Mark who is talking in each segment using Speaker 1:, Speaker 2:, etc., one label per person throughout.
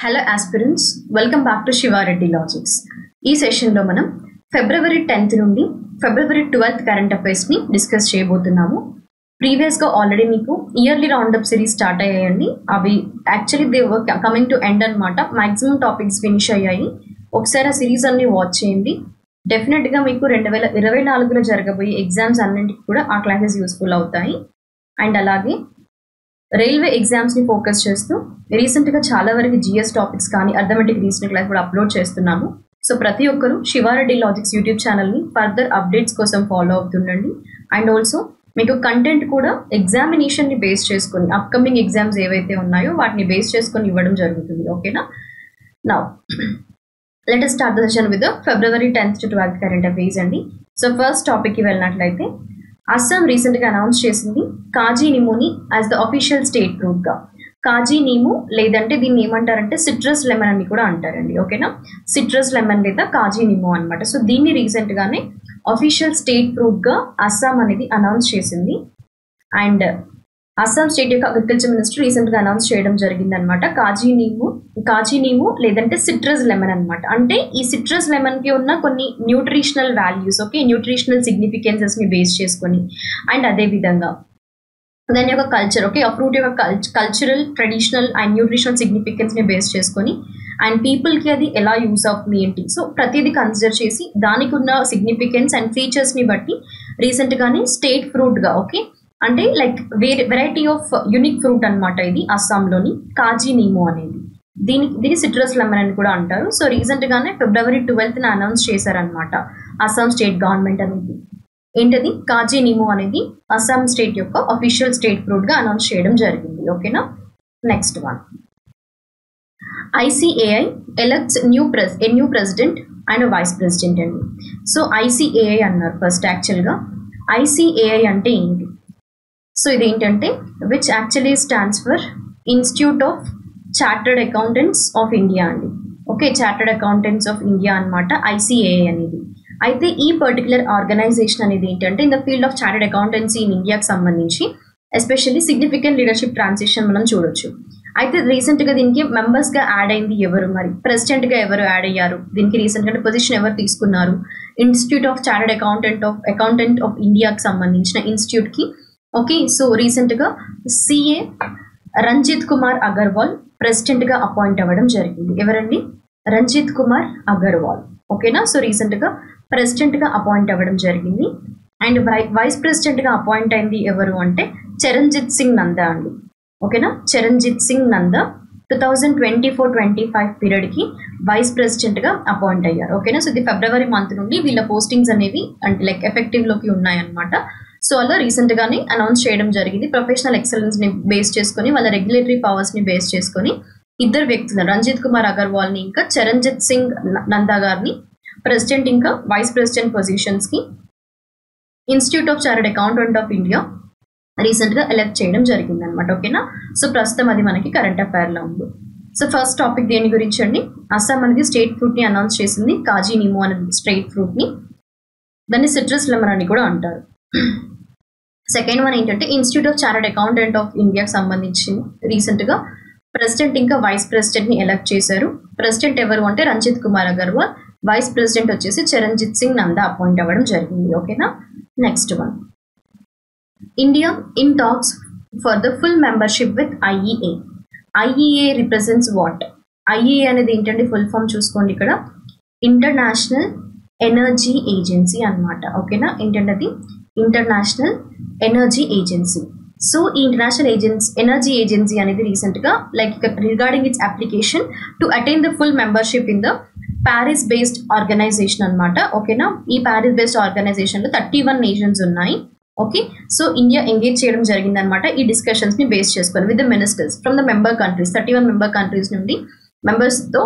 Speaker 1: Hello aspirants, welcome back to Shiva Reddy logics. ఈ సెషన్లో మనం ఫిబ్రవరి 10th నుండి ఫిబ్రవరి 12th కరెంట్ అఫైర్స్ని డిస్కస్ చేయబోతున్నాము. ప్రీవియస్గా ఆల్రెడీ మీకు ఇయర్లీ రౌండప్ సిరీస్ స్టార్ట్ అయ్యాయండి. అవి actually they were coming to end అనమాట. మ్యాక్సిమం టాపిక్స్ ఫినిష్ అయ్యాయి. ఒకసారి ఆ సిరీస్ అన్ని వాచ్ చేయండి. డెఫినెట్గా మీకు 2024లో జరగబోయే ఎగ్జామ్స్ అన్నింటికి కూడా ఆ క్లాసెస్ యూస్ఫుల్ అవుతాయి. అండ్ అలాగే రైల్వే ఎగ్జామ్స్ని ఫోకస్ చేస్తూ రీసెంట్గా చాలా వరకు జిఎస్ టాపిక్స్ కానీ అర్థమెటిక్ రీజనింగ్ క్లాస్ కూడా అప్లోడ్ చేస్తున్నాము. సో ప్రతి ఒక్కరూ శివారెడ్డి లాజిక్స్ యూట్యూబ్ ఛానల్ని ఫర్దర్ అప్డేట్స్ కోసం ఫాలో అవుతుండండి. అండ్ ఆల్సో మీకు కంటెంట్ కూడా ఎగ్జామినేషన్ని బేస్ చేసుకొని అప్కమింగ్ ఎగ్జామ్స్ ఏవైతే ఉన్నాయో వాటిని బేస్ చేసుకొని ఇవ్వడం జరుగుతుంది. ఓకేనా? Now let us start the session with February 10th to 12th current affairs అండి. సో ఫస్ట్ టాపిక్కి వెళ్ళినట్లయితే అస్సాం రీసెంట్గా అనౌన్స్ చేసింది కాజీ నిమోని యాజ్ ద అఫీషియల్ స్టేట్ ఫ్రూట్గా. కాజీ నీము లేదంటే దీన్ని ఏమంటారంటే సిట్రస్ లెమన్ అని కూడా అంటారండి. ఓకేనా? సిట్రస్ లెమన్ లేదా కాజీ నిమో అనమాట. సో దీన్ని రీసెంట్గానే అఫీషియల్ స్టేట్ ఫ్రూట్గా అస్సాం అనేది అనౌన్స్ చేసింది. అండ్ అస్సాం స్టేట్ యొక్క అగ్రికల్చర్ మినిస్టర్ రీసెంట్గా అనౌన్స్ చేయడం జరిగిందనమాట. కాజీ నీము లేదంటే సిట్రస్ లెమన్ అనమాట. అంటే ఈ సిట్రస్ లెమన్కి ఉన్న కొన్ని న్యూట్రిషనల్ వాల్యూస్, ఓకే, న్యూట్రిషనల్ సిగ్నిఫికెన్సెస్ని బేస్ చేసుకొని అండ్ అదేవిధంగా దాని యొక్క కల్చర్, ఓకే, ఆ ఫ్రూట్ యొక్క కల్చరల్, ట్రెడిషనల్ అండ్ న్యూట్రిషనల్ సిగ్నిఫికెన్స్ని బేస్ చేసుకొని అండ్ పీపుల్కి అది ఎలా యూస్ అవుతుంది ఏంటి, సో ప్రతిదీ కన్సిడర్ చేసి దానికి ఉన్న సిగ్నిఫికెన్స్ అండ్ ఫీచర్స్ని బట్టి రీసెంట్గానే స్టేట్ ఫ్రూట్గా, ఓకే, అంటే like variety of unique fruit అనమాట ఇది అస్సాంలోని కాజీ నీమో అనేది. దీన్ని సిట్రస్ లెమన్ అని కూడా అంటారు. సో రీసెంట్గానే ఫిబ్రవరి 12th అనౌన్స్ చేశారనమాట అస్సాం స్టేట్ గవర్నమెంట్ అనేది. ఏంటది? కాజీ నీమో అనేది అస్సాం స్టేట్ యొక్క అఫీషియల్ స్టేట్ ఫ్రూట్గా అనౌన్స్ చేయడం జరిగింది. ఓకేనా? Next one, ICAI elects new president and vice president అండి. సో ICAI అన్నారు ఫస్ట్. యాక్చువల్గా ICAI అంటే ఏంటి? సో ఇదేంటంటే which actually stands for institute of chartered accountants of India అండి. Okay, chartered accountants of India అనమాట ICAI అనేది. అయితే ఈ పర్టికులర్ ఆర్గనైజేషన్ అనేది ఏంటంటే in the field of chartered accountancy in ఇండియాకి సంబంధించి ఎస్పెషల్లీ సిగ్నిఫికెంట్ లీడర్షిప్ ట్రాన్సిషన్ మనం చూడొచ్చు. అయితే రీసెంట్గా దీనికి మెంబర్స్గా యాడ్ అయింది ఎవరు, మరి ప్రెసిడెంట్గా ఎవరు యాడ్ అయ్యారు, దీనికి రీసెంట్గా పొజిషన్ ఎవరు తీసుకున్నారు? Institute of chartered accountant of ఇండియాకి సంబంధించిన ఇన్స్టిట్యూట్కి, ఓకే, సో రీసెంట్గా CA రంజిత్ కుమార్ అగర్వాల్ ప్రెసిడెంట్గా అపాయింట్ అవ్వడం జరిగింది. ఎవరండి? రంజిత్ కుమార్ అగర్వాల్. ఓకేనా? సో రీసెంట్గా ప్రెసిడెంట్గా అపాయింట్ అవ్వడం జరిగింది. అండ్ వైస్ ప్రెసిడెంట్గా అపాయింట్ అయింది ఎవరు అంటే చరణ్జిత్ సింగ్ నందా అండి. ఓకేనా? చరణ్జిత్ సింగ్ నందా 2024-25 పీరియడ్కి వైస్ ప్రెసిడెంట్గా అపాయింట్ అయ్యారు. ఓకేనా? సో ఇది ఫిబ్రవరి మంత్ నుండి వీళ్ళ పోస్టింగ్స్ అనేవి అంటే లైక్ ఎఫెక్టివ్లోకి ఉన్నాయన్నమాట. సో అలా రీసెంట్గానే అనౌన్స్ చేయడం జరిగింది. ప్రొఫెషనల్ ఎక్సలెన్స్ని బేస్ చేసుకొని వాళ్ళ రెగ్యులేటరీ పవర్స్ని బేస్ చేసుకొని ఇద్దరు వ్యక్తులు రంజిత్ కుమార్ అగర్వాల్ని ఇంకా చరణ్జిత్ సింగ్ నందా గారిని ప్రెసిడెంట్ ఇంకా వైస్ ప్రెసిడెంట్ పొజిషన్స్కి institute of chartered accountant of India రీసెంట్గా ఎలెక్ట్ చేయడం జరిగింది అనమాట. ఓకేనా? సో ప్రస్తుతం అది మనకి కరెంట్ అఫైర్లో ఉంది. సో ఫస్ట్ టాపిక్ దేని గురించి అండి? అస్సాం అనేది స్టేట్ ఫ్రూట్ని అనౌన్స్ చేసింది, కాజీ నిమో అనేది స్టేట్ ఫ్రూట్ని, దాన్ని సిట్రస్ లెమన్ అని కూడా అంటారు. సెకండ్ వన్ ఏంటంటే institute of chartered accountant of ఇండియాకి సంబంధించి రీసెంట్గా ప్రెసిడెంట్ ఇంకా వైస్ ప్రెసిడెంట్ని ఎలెక్ట్ చేశారు. ప్రెసిడెంట్ ఎవరు అంటే రంజిత్ కుమార్ అగర్వాల్, వైస్ ప్రెసిడెంట్ వచ్చేసి చరణ్జిత్ సింగ్ నందా అపాయింట్ అవ్వడం జరిగింది. ఓకేనా? Next one, India in talks for the full membership with IEA. IEA represents what? IEA అనేది ఏంటంటే ఫుల్ ఫామ్ చూసుకోండి ఇక్కడ, ఇంటర్నేషనల్ ఎనర్జీ ఏజెన్సీ అనమాట. ఓకేనా? ఏంటంటే అది ఇంటర్నేషనల్ ఎనర్జీ ఏజెన్సీ. సో ఈ ఇంటర్నేషనల్ ఎనర్జీ ఏజెన్సీ అనేది రీసెంట్గా like regarding its application to attain the full membership in the Paris based organisation అనమాట. ఓకేనా? ఈ ప్యారిస్ బేస్డ్ ఆర్గనైజేషన్లో 31 నేషన్స్ ఉన్నాయి. ఓకే, సో ఇండియా ఎంగేజ్ చేయడం జరిగిందనమాట ఈ డిస్కషన్స్ని బేస్ చేసుకొని with the ministers from the member countries, 31 member countries నుండి మెంబర్స్తో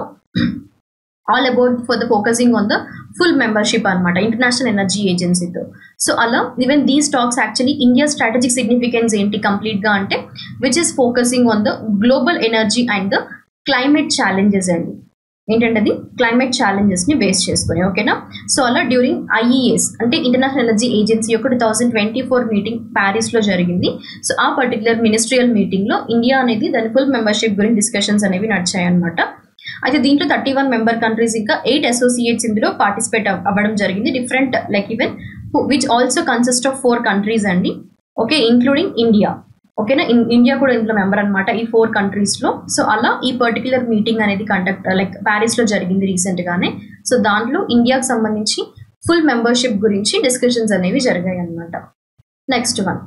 Speaker 1: all about for the focusing on the full membership అనమాట ఇంటర్నేషనల్ ఎనర్జీ ఏజెన్సీతో. సో అలా even these talks actually India strategic significance ఏంటి కంప్లీట్గా అంటే which is focusing on the global energy and the climate challenges అండి. ఏంటంటే అది క్లైమేట్ ఛాలెంజెస్ని బేస్ చేసుకొని. ఓకేనా? సో అలా డ్యూరింగ్ IES అంటే ఇంటర్నేషనల్ ఎనర్జీ ఏజెన్సీ యొక్క 2024 మీటింగ్ ప్యారిస్లో జరిగింది. సో ఆ పర్టికులర్ మినిస్ట్రియల్ మీటింగ్లో ఇండియా అనేది దాని ఫుల్ మెంబర్షిప్ గురించి డిస్కషన్స్ అనేవి నడిచాయన్నమాట. అయితే దీంట్లో 31 మెంబర్ కంట్రీస్ ఇంకా 8 అసోసియేట్స్ ఇందులో పార్టిసిపేట్ అవ్వడం జరిగింది, different like even which also consist of 4 countries అండి. Okay, including India. ఓకేనా, ఇండియా కూడా ఇందులో మెంబర్ అనమాట ఈ 4 కంట్రీస్లో. సో అలా ఈ పర్టికులర్ మీటింగ్ అనేది కండక్ట్ లైక్ ప్యారిస్లో జరిగింది రీసెంట్గానే. సో దాంట్లో ఇండియాకి సంబంధించి ఫుల్ మెంబర్షిప్ గురించి డిస్కషన్స్ అనేవి జరిగాయి అనమాట. నెక్స్ట్ వన్,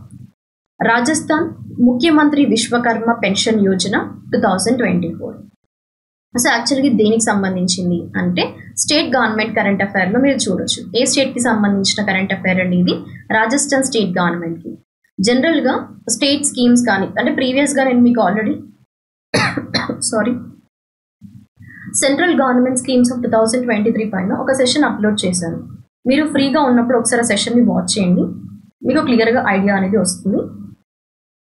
Speaker 1: రాజస్థాన్ ముఖ్యమంత్రి విశ్వకర్మ పెన్షన్ యోజన 2024. సో యాక్చువల్గా దేనికి సంబంధించింది అంటే స్టేట్ గవర్నమెంట్ కరెంట్ అఫైర్లో మీరు చూడొచ్చు. ఏ స్టేట్కి సంబంధించిన కరెంట్ అఫైర్ అండి ఇది? రాజస్థాన్ స్టేట్ గవర్నమెంట్కి. జనరల్గా స్టేట్ స్కీమ్స్ కానీ అంటే ప్రీవియస్గా నేను మీకు already central government schemes of 2023 పైన ఒక సెషన్ అప్లోడ్ చేశాను. మీరు ఫ్రీగా ఉన్నప్పుడు ఒకసారి ఆ సెషన్ని వాచ్ చేయండి, మీకు క్లియర్గా ఐడియా అనేది వస్తుంది.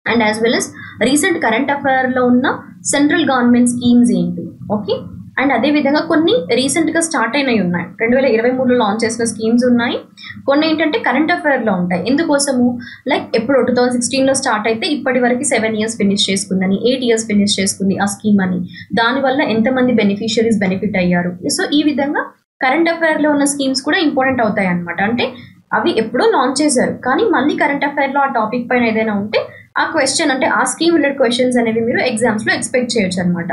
Speaker 1: And as well as recent current అఫైర్లో ఉన్న సెంట్రల్ గవర్నమెంట్ స్కీమ్స్ ఏంటి, ఓకే. అండ్ అదేవిధంగా కొన్ని రీసెంట్గా స్టార్ట్ అయినవి ఉన్నాయి, 2023లో లాంచ్ చేసిన స్కీమ్స్ ఉన్నాయి. కొన్ని ఏంటంటే కరెంట్ అఫైర్లో ఉంటాయి. ఎందుకోసము లైక్ ఎప్పుడు 2016లో స్టార్ట్ అయితే ఇప్పటి వరకు 7 years ఫినిష్ చేసుకుందని, 8 years ఫినిష్ చేసుకుంది ఆ స్కీమ్ అని, దానివల్ల ఎంతమంది బెనిఫిషియరీస్ బెనిఫిట్ అయ్యారు. సో ఈ విధంగా కరెంట్ అఫైర్లో ఉన్న స్కీమ్స్ కూడా ఇంపార్టెంట్ అవుతాయి అనమాట. అంటే అవి ఎప్పుడో లాంచ్ చేశారు కానీ మళ్ళీ కరెంట్ అఫైర్లో ఆ టాపిక్ పైన ఏదైనా ఉంటే ఆ క్వశ్చన్ అంటే ఆ స్కీమ్ రిలేటెడ్ క్వశ్చన్స్ అనేవి మీరు ఎగ్జామ్స్లో ఎక్స్పెక్ట్ చేయొచ్చు అనమాట.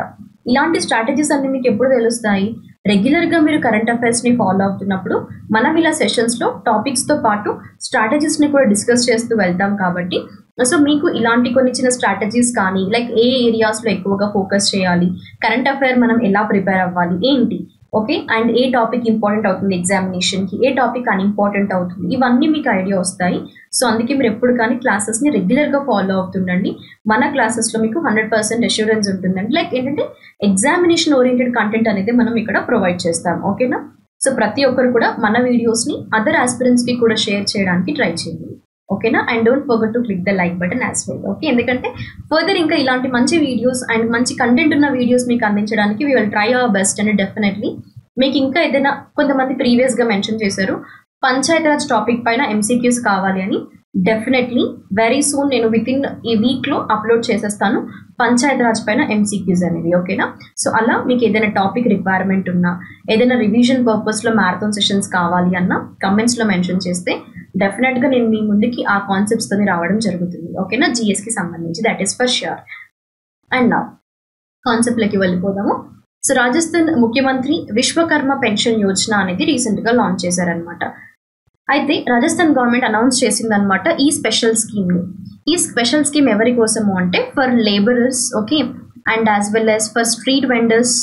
Speaker 1: ఇలాంటి స్ట్రాటజీస్ అన్ని మీకు ఎప్పుడు తెలుస్తాయి? రెగ్యులర్గా మీరు కరెంట్ అఫైర్స్ని ఫాలో అవుతున్నప్పుడు మనం ఇలా సెషన్స్లో టాపిక్స్తో పాటు స్ట్రాటజీస్ని కూడా డిస్కస్ చేస్తూ వెళ్తాం కాబట్టి సో మీకు ఇలాంటి కొన్ని చిన్న స్ట్రాటజీస్ కానీ లైక్ ఏ ఏరియాస్లో ఎక్కువగా ఫోకస్ చేయాలి, కరెంట్ అఫైర్ మనం ఎలా ప్రిపేర్ అవ్వాలి ఏంటి, okay, and A topic important అవుతుంది ఎగ్జామినేషన్కి, ఏ టాపిక్ అన్ఇంపార్టెంట్ అవుతుంది, ఇవన్నీ మీకు ఐడియా వస్తాయి. సో అందుకే మీరు ఎప్పుడు కానీ క్లాసెస్ని రెగ్యులర్గా ఫాలో అవుతుండండి. మన క్లాసెస్లో మీకు 100% అష్యూరెన్స్ ఉంటుందండి. లైక్ ఏంటంటే ఎగ్జామినేషన్ ఓరియంటెడ్ కంటెంట్ అనేది మనం ఇక్కడ ప్రొవైడ్ చేస్తాం, ఓకేనా. సో ప్రతి ఒక్కరు కూడా మన వీడియోస్ని అదర్ ఆస్పిరెంట్స్కి కూడా షేర్ చేయడానికి ట్రై చేయండి, ఓకేనా. And don't forget to click the like button as well, okay. ఎందుకంటే ఫర్దర్ ఇంకా ఇలాంటి మంచి వీడియోస్ అండ్ మంచి కంటెంట్ ఉన్న వీడియోస్ మీకు అందించడానికి we will try our best and definitely మీకు ఇంకా ఏదైనా కొంతమంది ప్రీవియస్గా మెన్షన్ చేశారు పంచాయతీరాజ్ టాపిక్ పైన MCQs కావాలి అని. డెఫినెట్లీ వెరీ సూన్ నేను విత్ ఇన్ ఈ వీక్లో అప్లోడ్ చేసేస్తాను పంచాయతీరాజ్ పైన MCQs అనేవి, ఓకేనా. సో అలా మీకు ఏదైనా టాపిక్ రిక్వైర్మెంట్ ఉన్నా, ఏదైనా రివిజన్ పర్పస్లో మ్యారథాన్ సెషన్స్ కావాలి అన్న కమెంట్స్లో మెన్షన్ చేస్తే డెఫినెట్గా నేను మీ ముందుకి ఆ కాన్సెప్ట్స్తో రావడం జరుగుతుంది, ఓకేనా. GSకి సంబంధించి that is for sure. And నా కాన్సెప్ట్లోకి వెళ్ళిపోదాము. సో రాజస్థాన్ ముఖ్యమంత్రి విశ్వకర్మ పెన్షన్ యోజన అనేది రీసెంట్గా లాంచ్ చేశారనమాట. అయితే రాజస్థాన్ గవర్నమెంట్ అనౌన్స్ చేసిందనమాట ఈ స్పెషల్ స్కీమ్ని. ఈ స్పెషల్ స్కీమ్ ఎవరి కోసము అంటే for labourers, okay, and as well as for street vendors,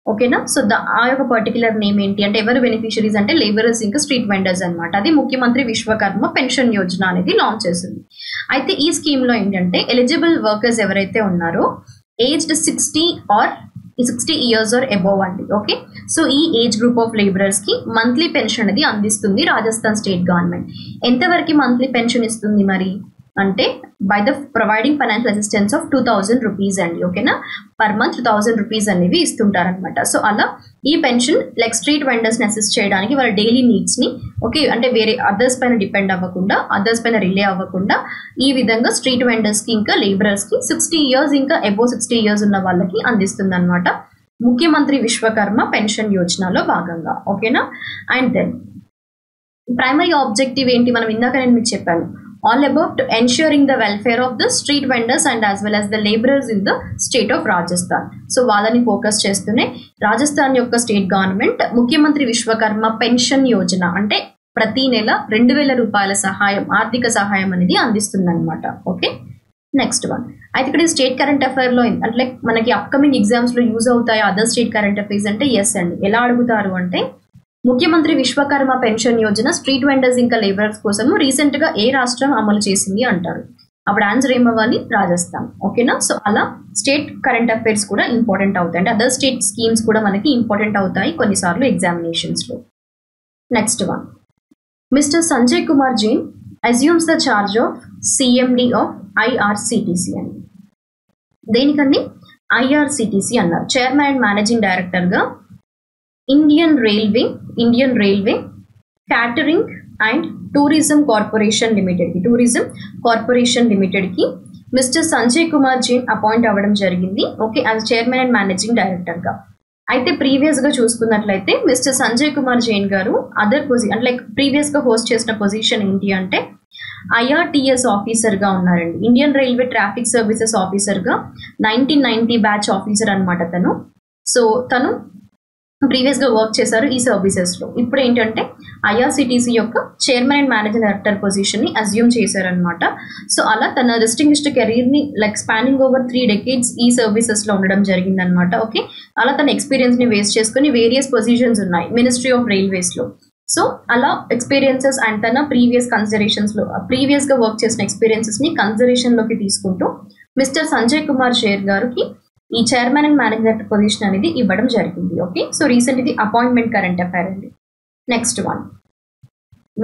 Speaker 1: ఓకేనా. సో ఆ యొక్క పర్టికులర్ నేమ్ ఏంటి అంటే ఎవరు బెనిఫిషరీస్ అంటే లేబరర్స్ ఇంకా స్ట్రీట్ వెండర్స్ అనమాట. అది ముఖ్యమంత్రి విశ్వకర్మ పెన్షన్ యోజన అనేది లాంచ్ చేసింది. అయితే ఈ స్కీమ్లో ఏంటంటే ఎలిజిబుల్ వర్కర్స్ ఎవరైతే ఉన్నారో ఏజ్డ్ 60 years or above అండి, ఓకే. సో ఈ ఏజ్ గ్రూప్ ఆఫ్ లేబరర్స్కి మంత్లీ పెన్షన్ అనేది అందిస్తుంది రాజస్థాన్ స్టేట్ గవర్నమెంట్. ఎంతవరకు మంత్లీ పెన్షన్ ఇస్తుంది మరి అంటే by the providing financial assistance of 2000 rupees అండి, ఓకేనా. పర్ మంత్ 2000 rupees అనేవి ఇస్తుంటారనమాట. సో అలా ఈ పెన్షన్ లైక్ స్ట్రీట్ వెండర్స్ని అసిస్ట్ చేయడానికి వాళ్ళ డైలీ నీడ్స్ని, ఓకే, అంటే వేరే అదర్స్ పైన డిపెండ్ అవ్వకుండా, అదర్స్ పైన రిలే అవ్వకుండా ఈ విధంగా స్ట్రీట్ వెండర్స్కి ఇంకా లేబరర్స్కి 60 years ఇంకా అబోవ్ 60 years ఉన్న వాళ్ళకి అందిస్తుంది అనమాట ముఖ్యమంత్రి విశ్వకర్మ పెన్షన్ యోజనలో భాగంగా, ఓకేనా. అండ్ దెన్ ప్రైమరీ ఆబ్జెక్టివ్ ఏంటి మనం ఇందాక నేను మీకు చెప్పాను, all about to ensuring the welfare of the street vendors and as well as the laborers in the state of Rajasthan. So వాళ్ళని ఫోకస్ చేస్తూనే రాజస్థాన్ యొక్క స్టేట్ గవర్నమెంట్ ముఖ్యమంత్రి విశ్వకర్మ పెన్షన్ యోజన అంటే ప్రతి నెల 2000 రూపాయల సహాయం, ఆర్థిక సహాయం అనేది అందిస్తుంది అనమాట, ఓకే. నెక్స్ట్ వన్, అయితే ఇక్కడ స్టేట్ కరెంట్ అఫైర్లో అంటే మనకి అప్కమింగ్ ఎగ్జామ్స్లో యూజ్ అవుతాయి అదర్ స్టేట్ కరెంట్ అఫైర్స్ అంటే ఎస్ అండి. ఎలా అడుగుతారు అంటే ముఖ్యమంత్రి Vishwakarma pension Yojana street vendors ఇంకా లేబరర్స్ కోసం రీసెంట్గా ఏ రాష్ట్రం అమలు చేసింది అంటారు. అప్పుడు ఆన్సర్ ఏమవ్వాలి? రాజస్థాన్, ఓకేనా. సో అలా స్టేట్ కరెంట్ అఫైర్స్ కూడా ఇంపార్టెంట్ అవుతాయి అంటే అదర్ స్టేట్ స్కీమ్స్ కూడా మనకి ఇంపార్టెంట్ అవుతాయి కొన్నిసార్లు ఎగ్జామినేషన్స్లో. Next one, mister Sanjay Kumar Jain assumes the charge of CMD of IRCTC అని. దేనికండి? IRCTC అన్నారు. చైర్మన్ అండ్ మేనేజింగ్ డైరెక్టర్గా Indian railway catering and tourism corporation లిమిటెడ్కి మిస్టర్ సంజయ్ కుమార్ జైన్ అపాయింట్ అవ్వడం జరిగింది, okay, as chairman and managing డైరెక్టర్గా. అయితే ప్రీవియస్ గా చూసుకున్నట్లయితే మిస్టర్ సంజయ్ కుమార్ జైన్ గారు అదర్ పొజిషన్ లైక్ ప్రీవియస్ గా హోస్ట్ చేసిన పొజిషన్ ఏంటి అంటే IRTS ఆఫీసర్ గా ఉన్నారండి. Indian railway traffic services officer గా 1990 బ్యాచ్ ఆఫీసర్ అనమాట తను. సో తను ప్రీవియస్ గా వర్క్ చేశారు ఈ సర్వీసెస్ లో. ఇప్పుడు ఏంటంటే IRCTC యొక్క chairman and managing director position ని అజ్యూమ్ చేశారనమాట. సో అలా తన డిస్టింగ్విష్డ్ కెరీర్ ని లైక్ స్పానింగ్ ఓవర్ 3 decades ఈ సర్వీసెస్ లో ఉండడం జరిగిందనమాట. ఓకే, అలా తన ఎక్స్పీరియన్స్ ని వేస్ట్ చేసుకుని వేరియస్ పొజిషన్స్ ఉన్నాయి మినిస్ట్రీ ఆఫ్ రైల్వేస్ లో. సో అలా ఎక్స్పీరియన్సెస్ అండ్ తన ప్రీవియస్ కన్సిడరేషన్స్ లో ప్రీవియస్ గా వర్క్ చేసిన ఎక్స్పీరియన్సెస్ ని కన్సిడరేషన్ లోకి తీసుకుంటూ మిస్టర్ సంజయ్ కుమార్ షేర్ గారికి ఈ chairman and managing director position అనేది ఇవ్వడం జరిగింది. ఓకే, సో రీసెంట్ ఇది అపాయింట్మెంట్ కరెంట్ అఫైర్ అండి. Next one,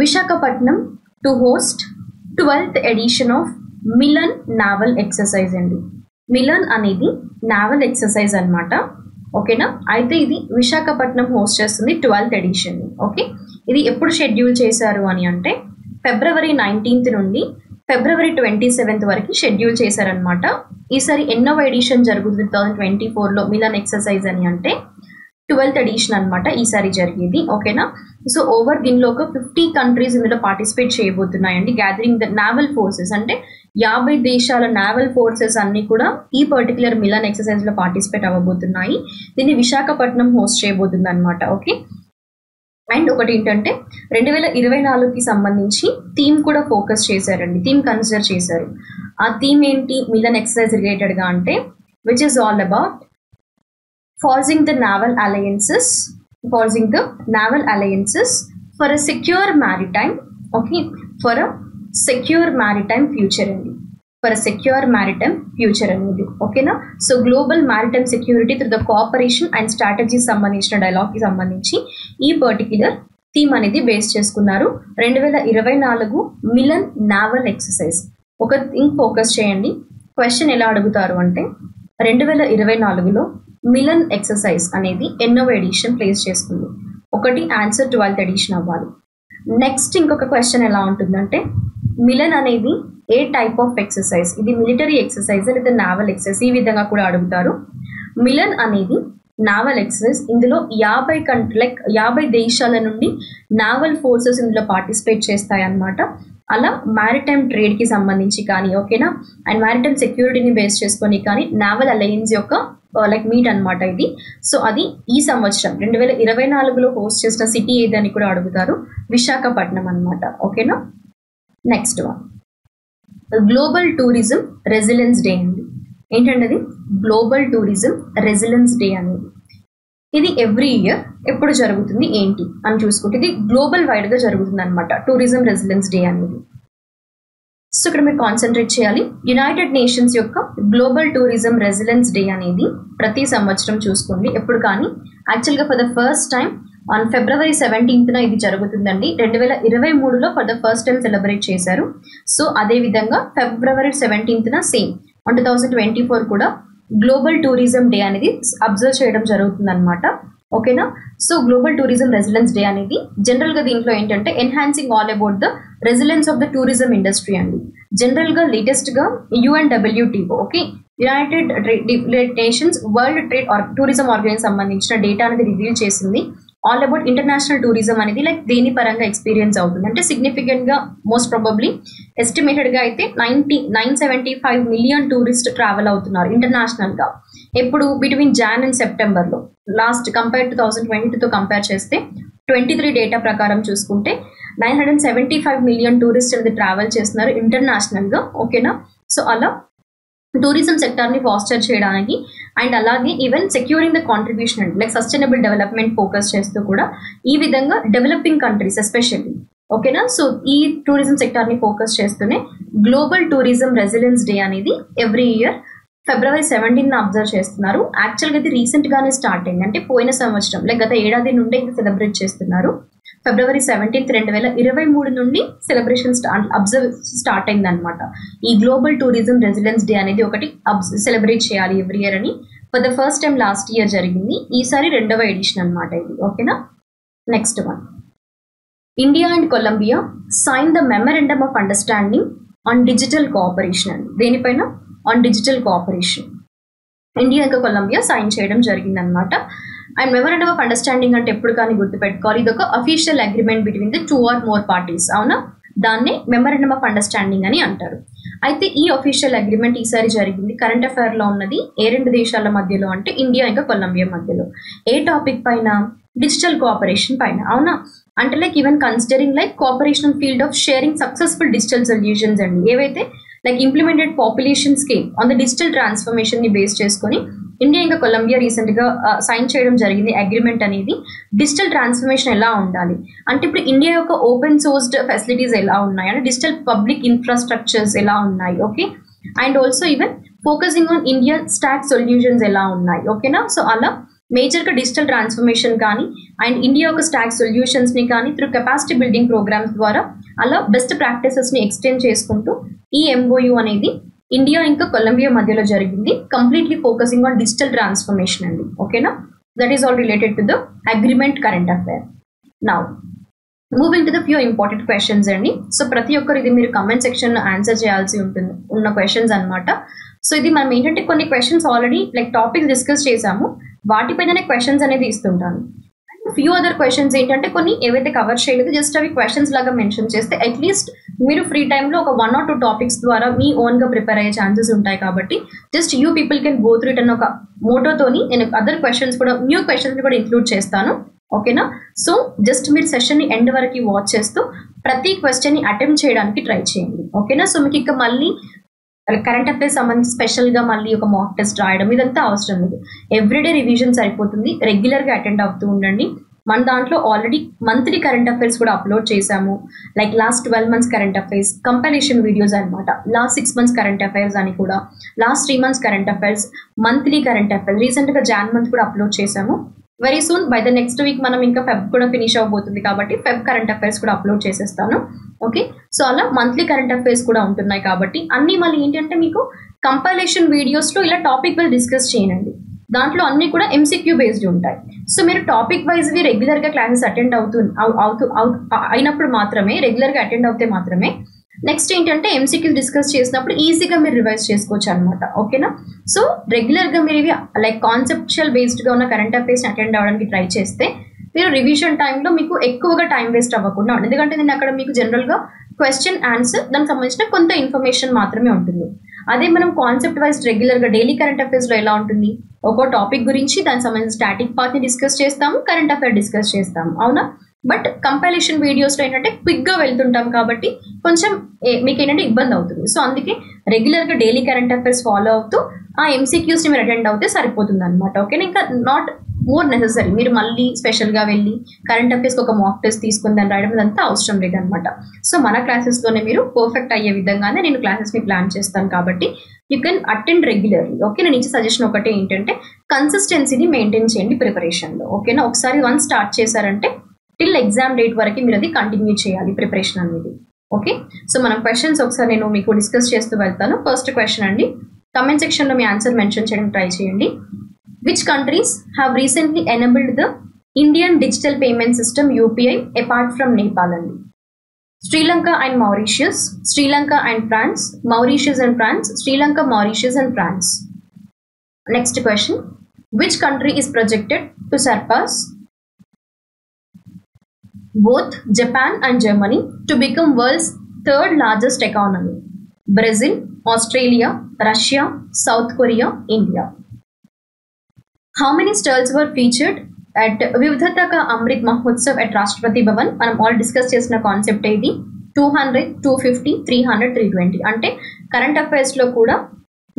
Speaker 1: Visakhapatnam to host 12th edition of Milan naval exercise అండి. మిలన్ అనేది నావల్ ఎక్సర్సైజ్ అనమాట. ఓకేనా, అయితే ఇది విశాఖపట్నం హోస్ట్ చేస్తుంది 12th ఎడిషన్. ఓకే, ఇది ఎప్పుడు షెడ్యూల్ చేశారు అని అంటే February 19th నుండి February 27th వరకు షెడ్యూల్ చేశారనమాట. ఈసారి ఎన్నవ ఎడిషన్ జరుగుతుంది 2024లో మిలన్ ఎక్సర్సైజ్ అని అంటే 12th ఎడిషన్ అనమాట ఈసారి జరిగేది. ఓకేనా, సో ఓవర్ దీనిలో ఒక 50 కంట్రీస్ ఇందులో పార్టిసిపేట్ చేయబోతున్నాయండి. గ్యాదరింగ్ ద నావల్ ఫోర్సెస్ అంటే 50 దేశాల నావల్ ఫోర్సెస్ అన్ని కూడా ఈ పర్టికులర్ మిలన్ ఎక్సర్సైజ్ లో పార్టిసిపేట్ అవ్వబోతున్నాయి. దీన్ని విశాఖపట్నం హోస్ట్ చేయబోతుంది అనమాట. ఓకే, అండ్ ఒకటి ఏంటంటే 2024కి సంబంధించి థీమ్ కూడా ఫోకస్ చేశారండి, థీమ్ కన్సిడర్ చేశారు. ఆ థీమ్ ఏంటి మిలన్ ఎక్సర్సైజ్ రిలేటెడ్ గా అంటే which is all about forging the naval alliances for a secure maritime. Okay, for a secure maritime future అండి, ఫర్ సెక్యూర్ మ్యారిటైమ్ ఫ్యూచర్ అనేది. ఓకేనా, so global maritime security through the cooperation and strategies సంబంధించిన dialogue కి సంబంధించి ఈ particular theme అనేది base చేసుకున్నారు. 2024 Milan naval exercise. ఒక థింగ్ ఫోకస్ చేయండి, క్వశ్చన్ ఎలా అడుగుతారు అంటే 2024లో మిలన్ ఎక్సర్సైజ్ అనేది ఎన్నవ ఎడిషన్ ప్లేస్ చేసుకుంది. ఒకటి ఆన్సర్ 12th ఎడిషన్ అవ్వాలి. నెక్స్ట్ ఇంకొక క్వశ్చన్ ఎలా ఉంటుందంటే మిలన్ అనేది ఏ టైప్ ఆఫ్ ఎక్సర్సైజ్, ఇది మిలిటరీ ఎక్సర్సైజ్ లేదా నావల్ ఎక్సర్సైజ్, ఈ విధంగా కూడా అడుగుతారు. మిలన్ అనేది నావల్ ఎక్సర్సైజ్. ఇందులో 50 దేశాల నుండి నావల్ ఫోర్సెస్ ఇందులో పార్టిసిపేట్ చేస్తాయి అన్నమాట. అలా మ్యారిటైమ్ ట్రేడ్ కి సంబంధించి కానీ ఓకేనా, అండ్ మ్యారిటైమ్ సెక్యూరిటీని బేస్ చేసుకొని కానీ నావల్ అలయన్స్ యొక్క మీట్ అనమాట ఇది. సో అది ఈ సంవత్సరం 2024లో హోస్ట్ చేసిన సిటీ ఏదని కూడా అడుగుతారు, విశాఖపట్నం అనమాట. ఓకేనా, next one global tourism resilience day అండి. ఏంటంటే అది గ్లోబల్ టూరిజం రెసిలెన్స్ డే అనేది ఇది ఎవ్రీ ఇయర్ ఎప్పుడు జరుగుతుంది ఏంటి అని చూసుకుంటే ఇది గ్లోబల్ వైడ్ గా జరుగుతుంది అనమాట టూరిజం రెసిలెన్స్ డే అనేది. సో ఇక్కడ మీరు కాన్సన్ట్రేట్ చేయాలి. యునైటెడ్ నేషన్స్ యొక్క గ్లోబల్ టూరిజం రెసిలెన్స్ డే అనేది ప్రతి సంవత్సరం చూసుకోండి ఎప్పుడు కానీ. యాక్చువల్గా for the first time on February 17th ఇది జరుగుతుందండి. 2023లో for the first time celebrate చేశారు. సో అదేవిధంగా February 17th సేమ్ ఆన్ 2024 కూడా గ్లోబల్ టూరిజం డే అనేది అబ్జర్వ్ చేయడం జరుగుతుంది అనమాట. ఓకేనా, so global tourism resilience day అనేది జనరల్ గా దీంట్లో ఏంటంటే enhancing all about the resilience of the tourism industry అండి. జనరల్ గా లేటెస్ట్ గా UNWTO okay united nations world trade tourism organisation సంబంధించిన డేటా అనేది రివీల్ చేసింది. ఆల్ అబౌట్ ఇంటర్నేషనల్ టూరిజం అనేది లైక్ దేని పరంగా ఎక్స్పీరియన్స్ అవుతుంది అంటే సిగ్నిఫికెంట్ గా మోస్ట్ ప్రాబబ్లీ ఎస్టిమేటెడ్ గా అయితే 975 మిలియన్ టూరిస్ట్ ట్రావెల్ అవుతున్నారు ఇంటర్నేషనల్ గా. ఎప్పుడు బిట్వీన్ జాన్ అండ్ సెప్టెంబర్ లో లాస్ట్ కంపేర్ 2022తో కంపేర్ చేస్తే 23 డేటా ప్రకారం చూసుకుంటే 975 మిలియన్ టూరిస్ట్ అనేది ట్రావెల్ చేస్తున్నారు ఇంటర్నేషనల్ గా. ఓకేనా, సో అలా టూరిజం సెక్టర్ ని ఫాస్టర్ చేయడానికి అండ్ అలాగే even securing the contribution and like sustainable development focus చేస్తూ కూడా ఈ విధంగా డెవలపింగ్ కంట్రీస్ ఎస్పెషల్లీ ఓకేనా. సో ఈ టూరిజం సెక్టర్ ని ఫోకస్ చేస్తూనే గ్లోబల్ టూరిజం రెసిలెన్స్ డే అనేది every year February 17th observe చేస్తున్నారు. యాక్చువల్గా ఇది రీసెంట్ గానే స్టార్ట్ అయింది అంటే పోయిన సంవత్సరం లైక్ గత ఏడాది నుండి ఇది సెలబ్రేట్ చేస్తున్నారు. February 17th 2023 నుండి సెలబ్రేషన్ అబ్జర్వ్ స్టార్ట్ అయింది అనమాట. ఈ గ్లోబల్ టూరిజం రెసిలెన్స్ డే అనేది ఒకటి సెలబ్రేట్ చేయాలి ఎవ్రీ ఇయర్ అని for the first time last year జరిగింది. ఈసారి 2వ ఎడిషన్ అనమాట ఇది. ఓకేనా, next one India and Colombia sign the memorandum of understanding on digital cooperation అండి. దేనిపైన? On digital cooperation. ఇండియా ఇంకా కొలంబియా సైన్ చేయడం జరిగింది అనమాట. అండ్ మెమరాండమ్ ఆఫ్ అండర్స్టాండింగ్ అంటే ఎప్పుడు కానీ గుర్తుపెట్టుకోవాలి, ఇది ఒక official agreement between the 2 or more parties. అవునా, దాన్నే మెమరాండమ్ ఆఫ్ అండర్స్టాండింగ్ అని అంటారు. అయితే ఈ అఫీషియల్ అగ్రిమెంట్ ఈసారి జరిగింది కరెంట్ అఫైర్ లో ఉన్నది ఏ 2 దేశాల మధ్యలో అంటే ఇండియా ఇంకా కొలంబియా మధ్యలో. ఏ టాపిక్ పైన? డిజిటల్ కోఆపరేషన్ పైన. అవునా, అంటే like even considering like cooperation field of sharing successful digital solutions అండి. ఏవైతే like implemented population scale on the digital transformation ని బేస్ చేసుకొని ఇండియా ఇంకా కొలంబియా రీసెంట్ గా సైన్ చేయడం జరిగింది అగ్రిమెంట్ అనేది. డిజిటల్ ట్రాన్స్ఫర్మేషన్ ఎలా ఉండాలి అంటే ఇప్పుడు ఇండియా యొక్క ఓపెన్ సోర్స్డ్ ఫెసిలిటీస్ ఎలా ఉన్నాయి అంటే డిజిటల్ పబ్లిక్ ఇన్ఫ్రాస్ట్రక్చర్స్ ఎలా ఉన్నాయి, okay, and also even focusing on India stock solutions ఎలా ఉన్నాయి, ఓకేనా. సో అలా మేజర్గా డిజిటల్ ట్రాన్స్ఫర్మేషన్ కానీ అండ్ ఇండియా యొక్క స్టాక్ సొల్యూషన్స్ని కానీ త్రూ కెపాసిటీ బిల్డింగ్ ప్రోగ్రామ్స్ ద్వారా అలా బెస్ట్ ప్రాక్టీసెస్ని ఎక్స్టెండ్ చేసుకుంటూ ఈ ఎంఓయూ అనేది ఇండియా ఇంకా కొలంబియా మధ్యలో జరిగింది, completely focusing on digital transformation అండి, ఓకేనా. That is all related to the agreement current affair. Now moving to the few important questions అండి. సో ప్రతి ఒక్కరు ఇది మీరు కమెంట్ సెక్షన్లో ఆన్సర్ చేయాల్సి ఉంటుంది ఉన్న క్వశ్చన్స్ అనమాట. సో ఇది మనం ఏంటంటే కొన్ని questions already like topics discuss చేసాము, వాటిపైన క్వశ్చన్స్ అనేది ఇస్తుంటాను. ఫ్యూ అదర్ క్వశ్చన్స్ ఏంటంటే కొన్ని ఏవైతే కవర్ చేయలేదు జస్ట్ అవి క్వశ్చన్స్ లాగా మెన్షన్ చేస్తే అట్లీస్ట్ మీరు ఫ్రీ టైంలో ఒక 1 or 2 టాపిక్స్ ద్వారా మీ ఓన్గా ప్రిపేర్ అయ్యే ఛాన్సెస్ ఉంటాయి. కాబట్టి just you people can go through it అన్న ఒక మోటోతోని నేను అదర్ క్వశ్చన్స్ కూడా న్యూ క్వశ్చన్స్ కూడా ఇంక్లూడ్ చేస్తాను, ఓకేనా. సో జస్ట్ మీరు సెషన్ని ఎండ్ వరకు వాచ్ చేస్తూ ప్రతి క్వశ్చన్ని అటెంప్ట్ చేయడానికి ట్రై చేయండి, ఓకేనా. సో మీకు ఇంకా మళ్ళీ కరెంట్ అఫైర్స్ సంబంధించి స్పెషల్గా మళ్ళీ ఒక మాక్ టెస్ట్ రాయడం ఇదంతా అవసరం లేదు. ఎవ్రీడే రివిజన్ సరిపోతుంది, రెగ్యులర్గా అటెండ్ అవుతూ ఉండండి. మన దాంట్లో ఆల్రెడీ మంత్లీ కరెంట్ అఫైర్స్ కూడా అప్లోడ్ చేశాము, like last 12 months current affairs comparison videos అనమాట, లాస్ట్ 6 months కరెంట్ అఫైర్స్ అని కూడా, last 3 months current affairs, monthly current affairs, రీసెంట్గా జాన్ మంత్ కూడా అప్లోడ్ చేశాము. Very soon by the next week మనం ఇంకా ఫెబ్ కూడా ఫినిష్ అవబోతుంది కాబట్టి ఫెబ్ కరెంట్ అఫైర్స్ కూడా అప్లోడ్ చేసేస్తాను, ఓకే. సో అలా మంత్లీ కరెంట్ అఫైర్స్ కూడా ఉంటున్నాయి కాబట్టి అన్నీ మళ్ళీ ఏంటంటే మీకు కంపైలేషన్ వీడియోస్లో ఇలా టాపిక్ వైజ్ డిస్కస్ చేయండి. దాంట్లో అన్నీ కూడా ఎంసీక్యూ బేస్డ్ ఉంటాయి. సో మీరు టాపిక్ వైజ్వి రెగ్యులర్గా క్లాసెస్ అటెండ్ అయినప్పుడు మాత్రమే, రెగ్యులర్గా అటెండ్ అవుతే మాత్రమే నెక్స్ట్ ఏంటంటే ఎంసీక్యూస్ డిస్కస్ చేసినప్పుడు ఈజీగా మీరు రివైజ్ చేసుకోవచ్చు అనమాట, ఓకేనా. సో రెగ్యులర్గా మీరు ఇవి లైక్ కాన్సెప్చువల్ బేస్డ్గా ఉన్న కరెంట్ అఫైర్స్ అటెండ్ అవ్వడానికి ట్రై చేస్తే మీరు రివిజన్ టైంలో మీకు ఎక్కువగా టైం వేస్ట్ అవ్వకుండా ఉంటుంది. ఎందుకంటే నేను అక్కడ మీకు జనరల్గా క్వశ్చన్ ఆన్సర్ దానికి సంబంధించిన కొంత ఇన్ఫర్మేషన్ మాత్రమే ఉంటుంది. అదే మనం కాన్సెప్ట్ వైజ్ రెగ్యులర్గా డైలీ కరెంట్ అఫైర్స్లో ఎలా ఉంటుంది, ఒక్కో టాపిక్ గురించి దానికి సంబంధించిన స్టాటిక్ పార్ట్ని డిస్కస్ చేస్తాము, కరెంట్ అఫైర్ డిస్కస్ చేస్తాము, అవునా. బట్ కంపైలేషన్ వీడియోస్లో ఏంటంటే క్విక్గా వెళ్తుంటాం కాబట్టి కొంచెం మీకు ఏంటంటే ఇబ్బంది అవుతుంది. సో అందుకే రెగ్యులర్గా డైలీ కరెంట్ అఫైర్స్ ఫాలో అవుతూ ఆ ఎంసీక్యూస్ని మీరు అటెండ్ అవుతే సరిపోతుంది అనమాట, ఓకేనా. ఇంకా నాట్ మోర్ నెసెసరీ మీరు మళ్ళీ స్పెషల్గా వెళ్ళి కరెంట్ అఫైర్స్కి ఒక మాక్ టెస్ట్ తీసుకుని దాన్ని రాయడం అదంతా అవసరం లేదనమాట. సో మన క్లాసెస్లోనే మీరు పర్ఫెక్ట్ అయ్యే విధంగానే నేను క్లాసెస్ని ప్లాన్ చేస్తాను కాబట్టి you can attend regularly, okay. నేను ఇచ్చే సజెషన్ ఒకటే ఏంటంటే కన్సిస్టెన్సీని మెయింటైన్ చేయండి ప్రిపరేషన్లో, ఓకేనా. ఒకసారి వన్స్ స్టార్ట్ చేశారంటే టిల్ ఎగ్జామ్ డేట్ వరకు మీరు అది కంటిన్యూ చేయాలి ప్రిపరేషన్ అనేది, ఓకే. సో మనం క్వశ్చన్స్ ఒకసారి నేను మీకు డిస్కస్ చేస్తూ వెళ్తాను. ఫస్ట్ క్వశ్చన్ అండి, కమెంట్ సెక్షన్లో మీ ఆన్సర్ మెన్షన్ చేయడం ట్రై చేయండి. Which countries have recently enabled the Indian digital payment system UPI apart from Nepal అండి? Sri Lanka and Mauritius, Sri Lanka and France, Mauritius and France, Sri Lanka, Mauritius and France. Next question, which country is projected to surpass both Japan and Germany to become world's third largest economy? Brazil, Australia, Russia, South Korea, India. How many stalls were featured at Vivdhata Ka Amrit Mahotsav at Rashtrapati Bhavan? మనం all discuss చేసిన concept ఇది. 200, 250, 300, 320. అంటే current అఫైర్స్లో కూడా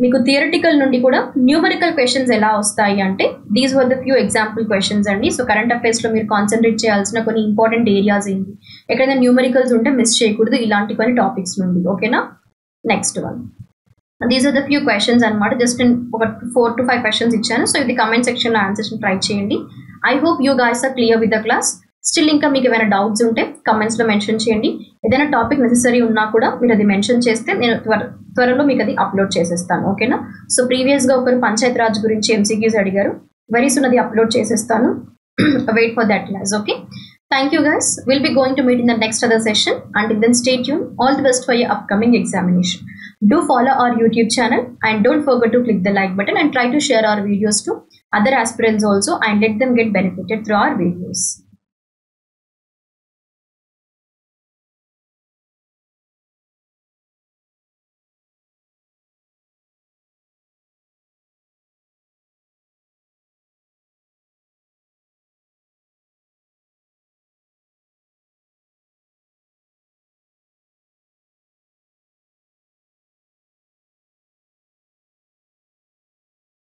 Speaker 1: మీకు theoretical నుండి కూడా numerical questions ఎలా వస్తాయి అంటే these were the few example questions అండి. సో కరెంట్ అఫైర్స్లో మీరు కాన్సన్ట్రేట్ చేయాల్సిన కొన్ని ఇంపార్టెంట్ ఏరియాస్ ఏంటి, ఎక్కడైనా న్యూమరికల్స్ ఉంటే మిస్ చేయకూడదు, ఇలాంటి కొన్ని టాపిక్స్ నుండి, ఓకేనా. Next one, these are the few questions అనమాట. జస్ట్ నేను ఒక 4 to 5 క్వశ్చన్స్ ఇచ్చాను. సో ఇది కమెంట్ సెక్షన్లో ఆన్సర్స్ ట్రై చేయండి. I hope you guys are clear with the class. Still ఇంకా మీకు ఏమైనా డౌట్స్ ఉంటే కమెంట్స్లో మెన్షన్ చేయండి. ఏదైనా టాపిక్ నెసెసరీ ఉన్నా కూడా మీరు అది మెన్షన్ చేస్తే నేను త్వరలో మీకు అది అప్లోడ్ చేసేస్తాను, ఓకేనా. సో ప్రీవియస్గా ఒకరు పంచాయత్ రాజ్ గురించి ఎంసీక్యూస్ అడిగారు, వెరీ సూన్ అది అప్లోడ్ చేసేస్తాను. Wait for that class, okay. Thank you guys. We'll be going to meet in the next other session. Until then, stay tuned. All the best for your upcoming examination. Do follow our YouTube channel and don't forget to click the like button and try to share our videos to other aspirants also and let them get benefited through our videos.